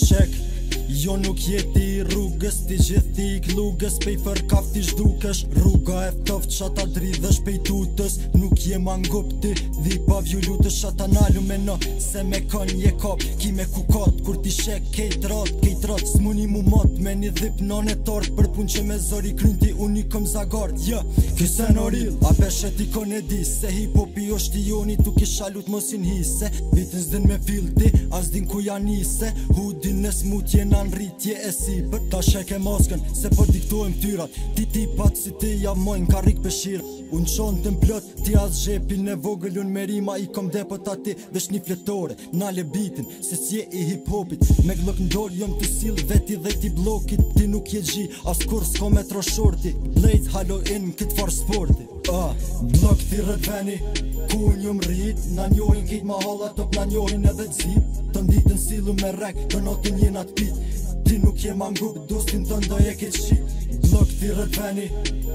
Qek, jo nuk jeti rrugës, ti gjithi I klugës, pej fër kafti zhdukesh, rruga e ftoft qata dridhësh pej tutës, nuk je mangupti, dhipa vjulutës qata nalu me në, se me kën je kap, ki me kukat, kur ti shek kejt rat, s'muni mu mat, me një dhip nane tart, për pun që me zori krynti, unë I këm zagart, kyse në ril, a beshet I kon e di, se hip-hopi është I joni, tu kisha lut mosin hise, vitin s'din me filti, as din ku janise, hudin në smutje në nritje e sipër, ta shek e masken, se po diktojmë tyrat, ti tipat si ti javmojnë karik pëshirë, unë qonë të mplot, ti as zhepin e vogël, unë me rima I kom depot ati, vesh një fletore, nale bitin, se s'je I hip-hopit, me glok ndor, jom të sil veti dhe ti blokit, ti nuk je gji, as kur s'ko me tro shorti, blejt halo in këtë far sporti, blok thirët veni, ku unë jom rrit, na njohin kejt ma hala, top na njohin edhe t'zip, të nditën silu me rek, të notin jena t'pit, ti nuk je mangup, dostin të ndoj e keq shit, blok thirët veni,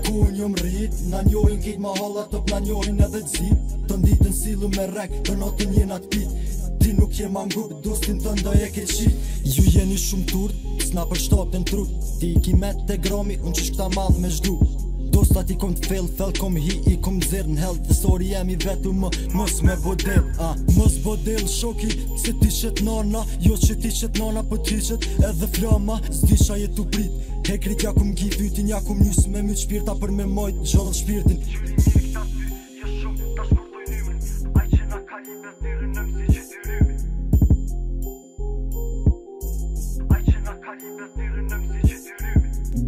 ku unë jom rrit, na njohin kejt ma hala, top na njohin edhe t'zip, të nditën silu me rek, të notin jena t'pit, ti nuk je mangup, dostin të ndoj e keq shit, ju jeni shumë turt, s'na për shtapin trut, ti I kimet te grami, unë qish këta madh me zhdu, dostat I kom t'fell, kom hi, I kom zirë n'hell, dhe sori jemi vetu më, mos me bodel, mos bodel shoki, se ti qet nana, jo që ti qet nana, po ti qet edhe flama, s'disha jetu prit, hekrit ja kum gjith ytin, ja kum njus me myt shpirta për me majt gjallë shpirtin.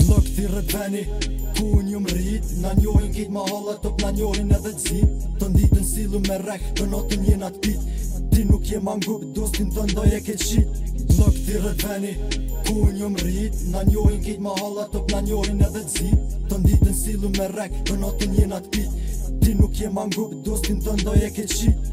Blok thirët veni, ku unë jom rrit, na njohin kejt ma hala, top na njohin edhe t'zip, të nditën silu me rek, të notin jena t'pit, ti nuk je mangup, dostin të ndoj e keq shit, blok thirët veni, ku unë jom rrit, na njohin kejt ma hala, top na njohin edhe t'zip, të nditën silu me rek, të notin jena t'pit, ti nuk je mangup, dostin të ndoj e keq shit.